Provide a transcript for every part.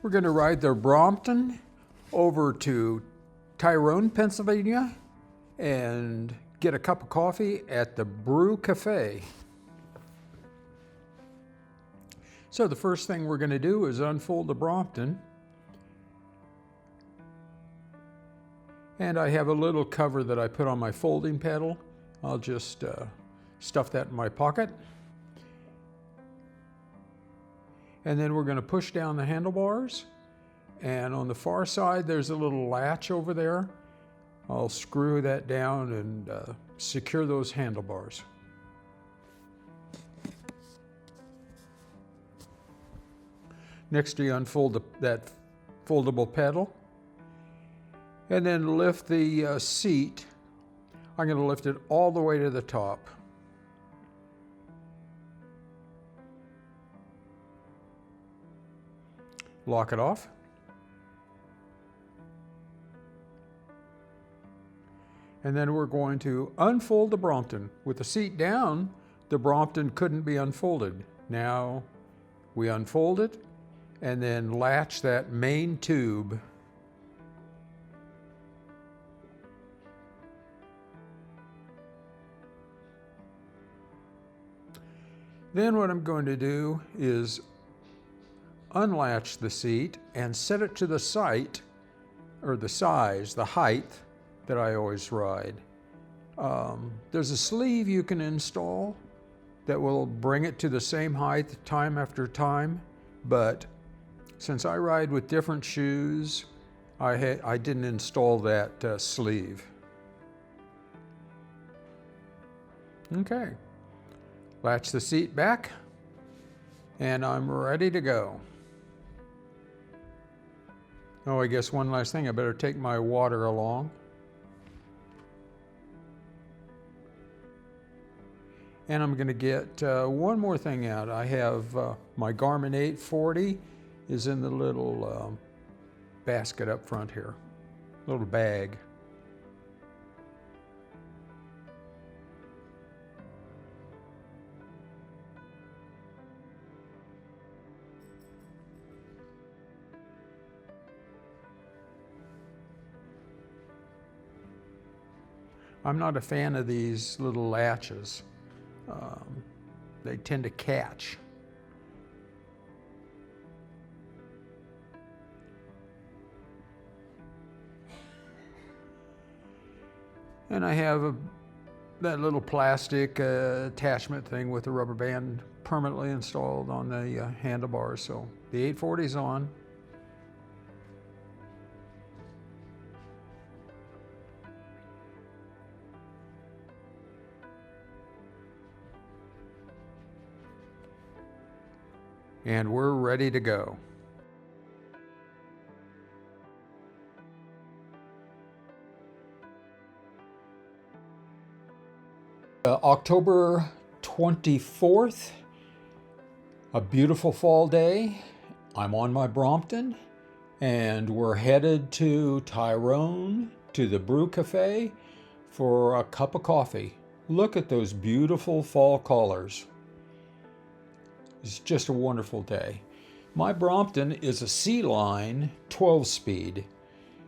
We're going to ride the Brompton over to Tyrone, Pennsylvania, and get a cup of coffee at the Brew Cafe. So the first thing we're going to do is unfold the Brompton. And I have a little cover that I put on my folding pedal. I'll just stuff that in my pocket. And then we're going to push down the handlebars. And on the far side, there's a little latch over there. I'll screw that down and secure those handlebars. Next, you unfold that foldable pedal. And then lift the seat. I'm going to lift it all the way to the top. Lock it off. And then we're going to unfold the Brompton. With the seat down, the Brompton couldn't be unfolded. Now we unfold it and then latch that main tube. Then what I'm going to do is unlatch the seat and set it to the size, the height that I always ride. There's a sleeve you can install that will bring it to the same height time after time, but since I ride with different shoes, I didn't install that sleeve. Okay, latch the seat back, and I'm ready to go. Oh, I guess one last thing, I better take my water along. And I'm going to get one more thing out. I have my Garmin 840 is in the little basket up front here, little bag. I'm not a fan of these little latches. They tend to catch. And I have that little plastic attachment thing with the rubber band permanently installed on the handlebars. So the 840 is on. And we're ready to go. October 24th, a beautiful fall day. I'm on my Brompton, and we're headed to Tyrone, to the Brew Cafe, for a cup of coffee. Look at those beautiful fall colors. It's just a wonderful day. My Brompton is a C-Line 12-speed.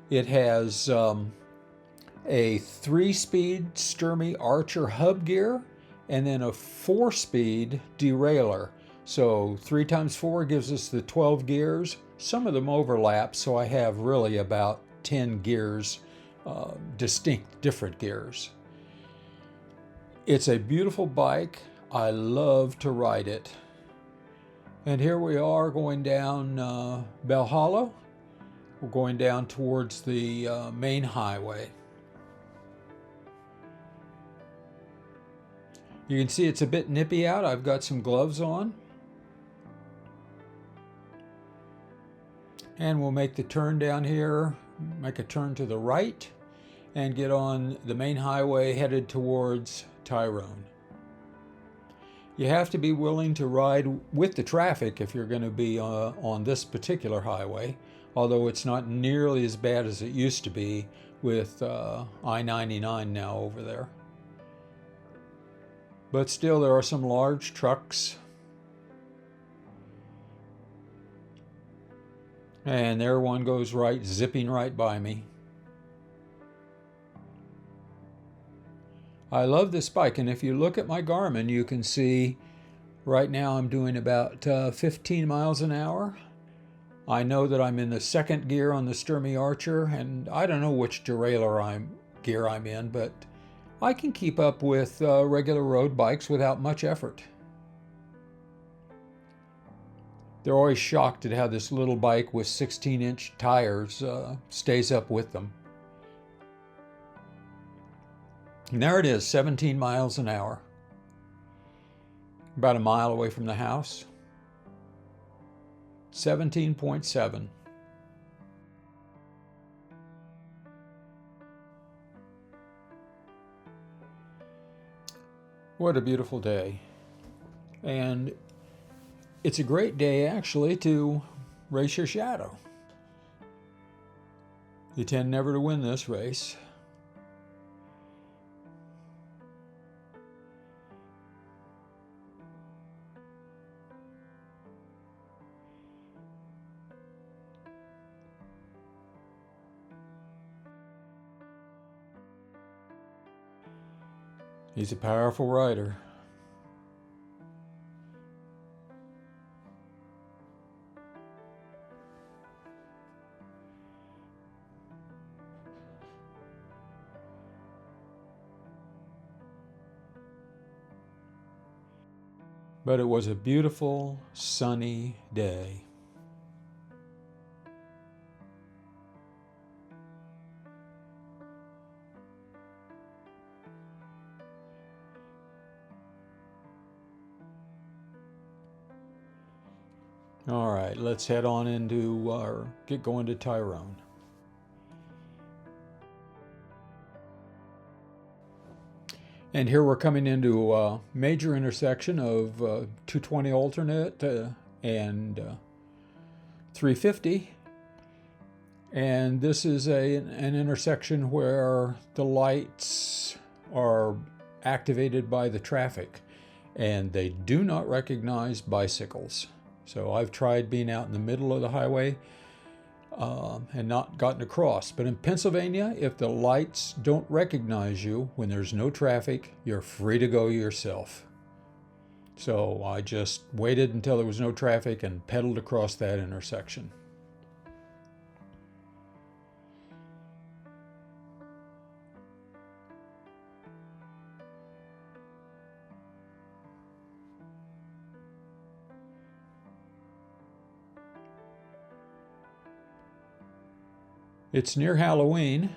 It has a 3-speed Sturmey Archer hub gear and then a 4-speed derailleur. So 3 times 4 gives us the 12 gears. Some of them overlap, so I have really about 10 gears, distinct different gears. It's a beautiful bike. I love to ride it. And here we are going down Bell Hollow. We're going down towards the main highway. You can see it's a bit nippy out. I've got some gloves on. And we'll make the turn down here, make a turn to the right, and get on the main highway headed towards Tyrone. You have to be willing to ride with the traffic if you're going to be on this particular highway, although it's not nearly as bad as it used to be with I-99 now over there. But still, there are some large trucks. And there one goes right, zipping right by me. I love this bike, and if you look at my Garmin, you can see right now I'm doing about 15 miles an hour. I know that I'm in the second gear on the Sturmey Archer, and I don't know which derailleur gear I'm in, but I can keep up with regular road bikes without much effort. They're always shocked at how this little bike with 16-inch tires stays up with them. And there it is, 17 miles an hour. About a mile away from the house. 17.7. What a beautiful day. And it's a great day actually to race your shadow. You tend never to win this race. He's a powerful rider. But it was a beautiful, sunny day. All right, let's head on into get going to Tyrone. And here we're coming into a major intersection of 220 alternate and 350. And this is an intersection where the lights are activated by the traffic, and they do not recognize bicycles. So I've tried being out in the middle of the highway and not gotten across. But in Pennsylvania, if the lights don't recognize you when there's no traffic, you're free to go yourself. So I just waited until there was no traffic and pedaled across that intersection. It's near Halloween,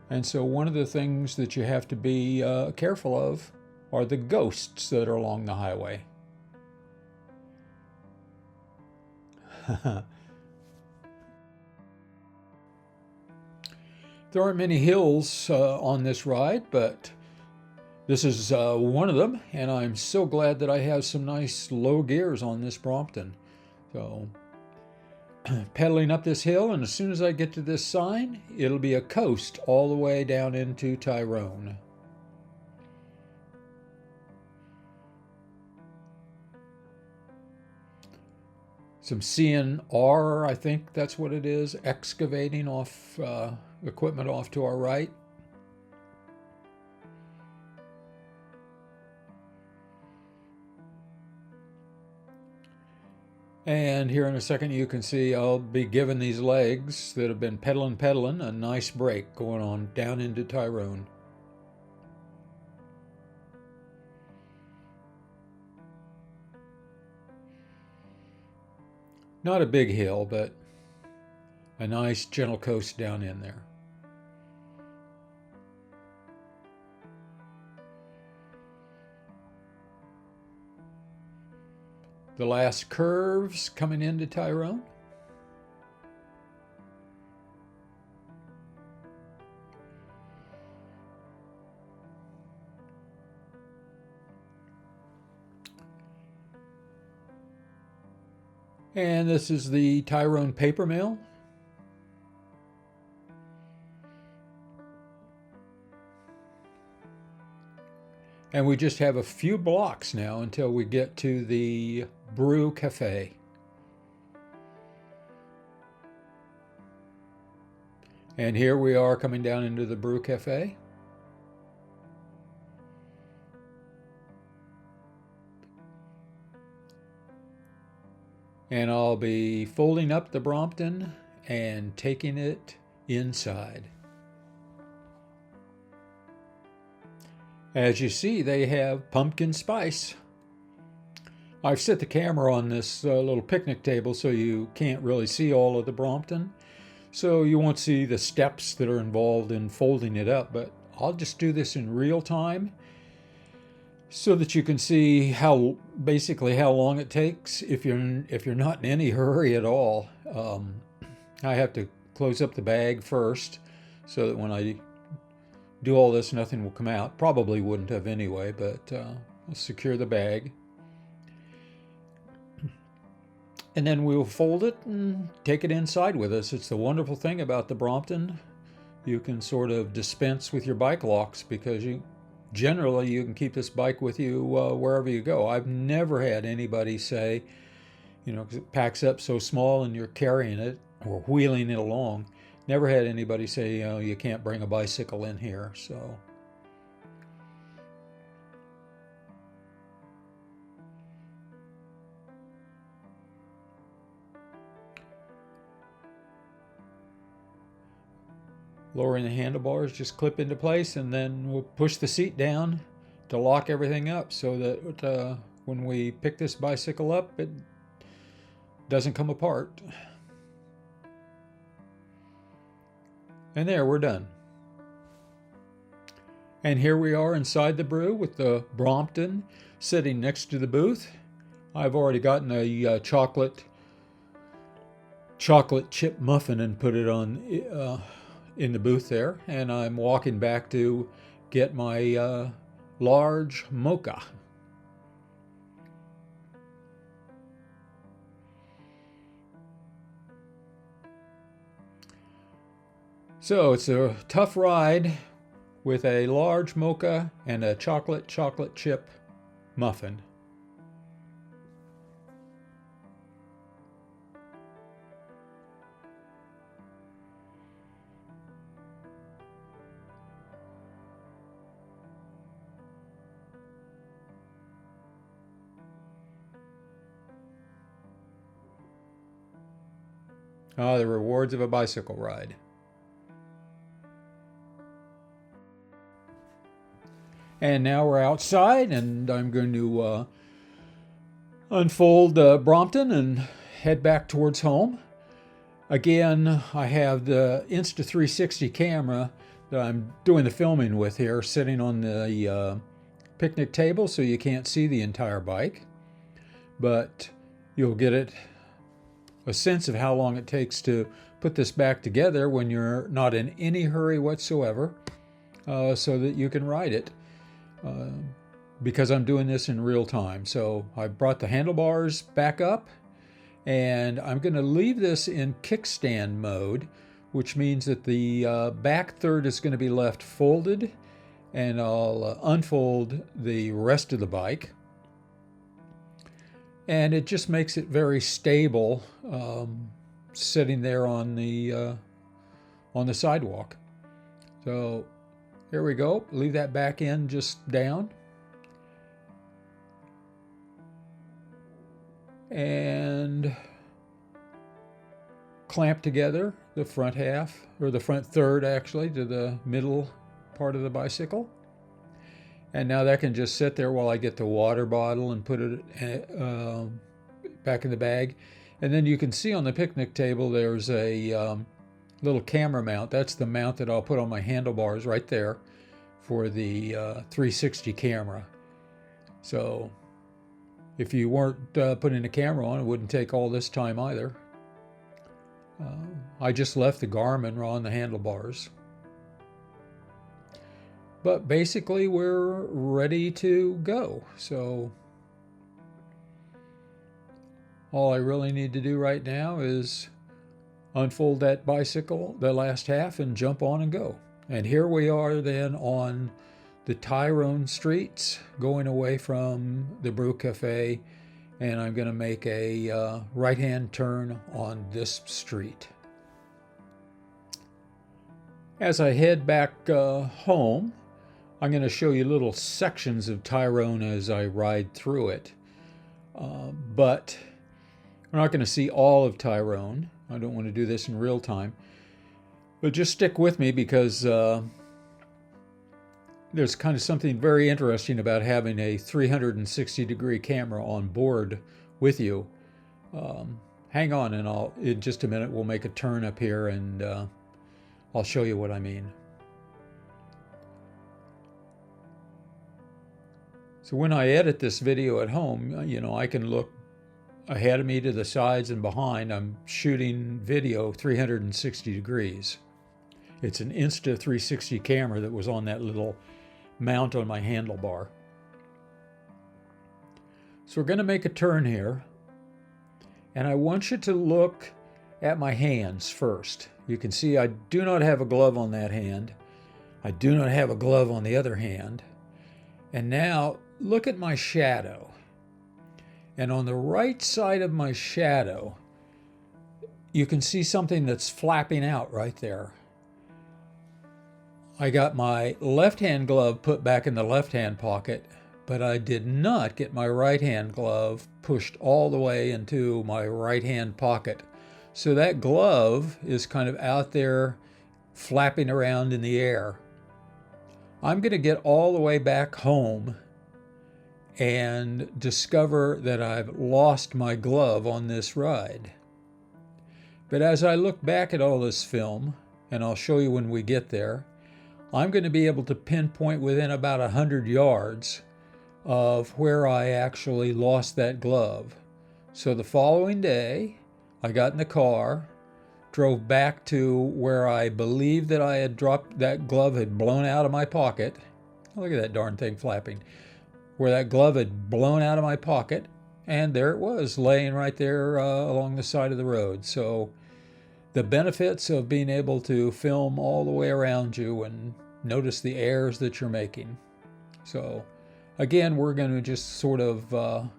and so one of the things that you have to be careful of are the ghosts that are along the highway. There aren't many hills on this ride, but this is one of them, and I'm so glad that I have some nice low gears on this Brompton. So pedaling up this hill, and as soon as I get to this sign, it'll be a coast all the way down into Tyrone. Some CNR, I think that's what it is, excavating off equipment off to our right. And here in a second you can see I'll be giving these legs that have been pedaling a nice break going on down into Tyrone. Not a big hill, but a nice gentle coast down in there. The last curves coming into Tyrone. And this is the Tyrone paper mill. And we just have a few blocks now until we get to the Brew Cafe. And here we are coming down into the Brew Cafe. And I'll be folding up the Brompton and taking it inside. As you see, they have pumpkin spice. I've set the camera on this little picnic table so you can't really see all of the Brompton. So you won't see the steps that are involved in folding it up, but I'll just do this in real time so that you can see how basically how long it takes if you're not in any hurry at all. I have to close up the bag first so that when I do all this, nothing will come out. Probably wouldn't have anyway, but I'll secure the bag. And then we'll fold it and take it inside with us. It's the wonderful thing about the Brompton. You can sort of dispense with your bike locks because generally you can keep this bike with you wherever you go. I've never had anybody say, because it packs up so small and you're carrying it or wheeling it along. Never had anybody say, you can't bring a bicycle in here. So. Lowering the handlebars, just clip into place, and then we'll push the seat down to lock everything up so that when we pick this bicycle up, it doesn't come apart. And there, we're done. And here we are inside the brew with the Brompton sitting next to the booth. I've already gotten a chocolate chip muffin and put it on in the booth there, and I'm walking back to get my large mocha. So it's a tough ride with a large mocha and a chocolate chip muffin. The rewards of a bicycle ride. And now we're outside, and I'm going to unfold Brompton and head back towards home. Again, I have the Insta360 camera that I'm doing the filming with here, sitting on the picnic table, so you can't see the entire bike, but you'll get a sense of how long it takes to put this back together when you're not in any hurry whatsoever, so that you can ride it, because I'm doing this in real time. So I brought the handlebars back up, and I'm going to leave this in kickstand mode, which means that the back third is going to be left folded, and I'll unfold the rest of the bike. And it just makes it very stable, sitting there on the sidewalk. So here we go. Leave that back end just down. And clamp together the front half, or the front third actually, to the middle part of the bicycle. And now that can just sit there while I get the water bottle and put it back in the bag. And then you can see on the picnic table there's a little camera mount. That's the mount that I'll put on my handlebars right there for the 360 camera. So if you weren't putting a camera on, it wouldn't take all this time either. I just left the Garmin on the handlebars. But basically, we're ready to go. So all I really need to do right now is unfold that bicycle, the last half, and jump on and go. And here we are then on the Tyrone streets, going away from the Brew Cafe, and I'm going to make a right-hand turn on this street. As I head back home, I'm going to show you little sections of Tyrone as I ride through it. But we're not going to see all of Tyrone. I don't want to do this in real time. But just stick with me because there's kind of something very interesting about having a 360-degree camera on board with you. Hang on, and in just a minute we'll make a turn up here, and I'll show you what I mean. So when I edit this video at home, you know, I can look ahead of me, to the sides, and behind. I'm shooting video 360 degrees. It's an Insta360 camera that was on that little mount on my handlebar. So we're going to make a turn here, and I want you to look at my hands first. You can see I do not have a glove on that hand. I do not have a glove on the other hand. And now look at my shadow. And on the right side of my shadow, you can see something that's flapping out right there. I got my left-hand glove put back in the left-hand pocket, but I did not get my right-hand glove pushed all the way into my right-hand pocket. So that glove is kind of out there flapping around in the air. I'm going to get all the way back home and discover that I've lost my glove on this ride. But as I look back at all this film, and I'll show you when we get there, I'm going to be able to pinpoint within about 100 yards of where I actually lost that glove. So the following day, I got in the car, drove back to where I believed that I had dropped, that glove had blown out of my pocket. Look at that darn thing flapping. Where that glove had blown out of my pocket, and there it was, laying right there along the side of the road. So the benefits of being able to film all the way around you and notice the errors that you're making. So again, we're going to just sort of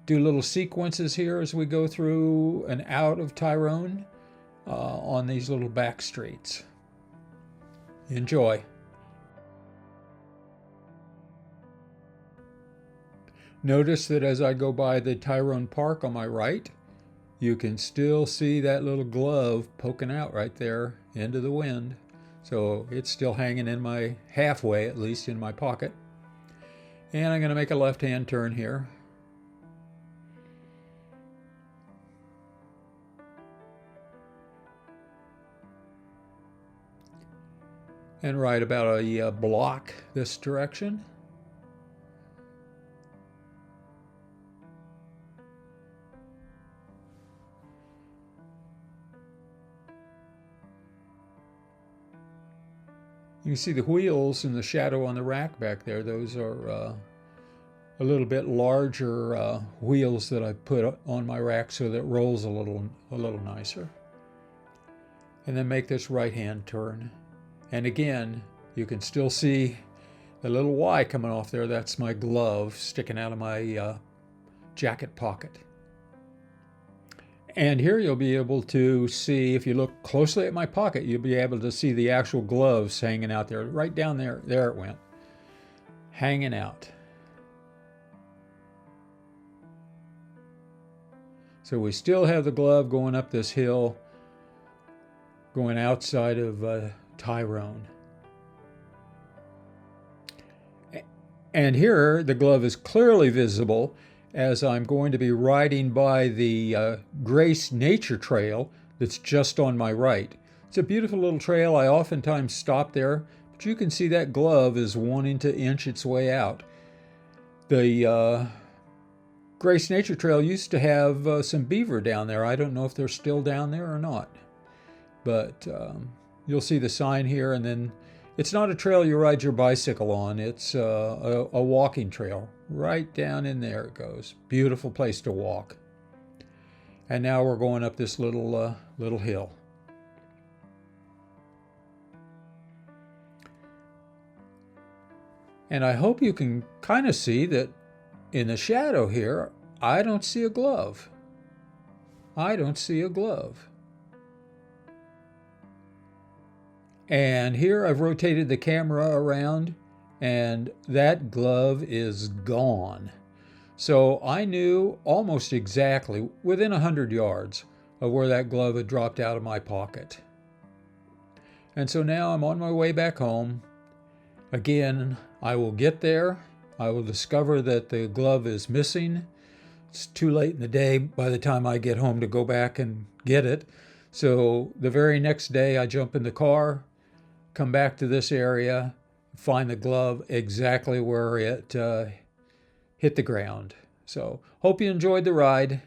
do little sequences here as we go through and out of Tyrone on these little back streets. Enjoy. Notice that as I go by the Tyrone Park on my right, you can still see that little glove poking out right there into the wind. So it's still hanging in my, halfway at least, in my pocket. And I'm going to make a left-hand turn here. And ride about a block this direction. You can see the wheels in the shadow on the rack back there. Those are a little bit larger wheels that I put on my rack so that it rolls a little nicer. And then make this right-hand turn. And again, you can still see the little Y coming off there. That's my glove sticking out of my jacket pocket. And here you'll be able to see, if you look closely at my pocket, you'll be able to see the actual gloves hanging out there. Right down there, there it went, hanging out. So we still have the glove going up this hill, going outside of Tyrone. And here the glove is clearly visible as I'm going to be riding by the Grace Nature Trail that's just on my right. It's a beautiful little trail. I oftentimes stop there, but you can see that glove is wanting to inch its way out. The Grace Nature Trail used to have some beaver down there. I don't know if they're still down there or not, but you'll see the sign here. And then it's not a trail you ride your bicycle on. It's a walking trail. Right down in there it goes. Beautiful place to walk. And now we're going up this little hill. And I hope you can kind of see that in the shadow here, I don't see a glove. I don't see a glove. And here I've rotated the camera around and that glove is gone. So I knew almost exactly within 100 yards of where that glove had dropped out of my pocket. And so now I'm on my way back home. Again, I will get there. I will discover that the glove is missing. It's too late in the day by the time I get home to go back and get it. So the very next day I jump in the car, come back to this area, find the glove exactly where it hit the ground. So hope you enjoyed the ride.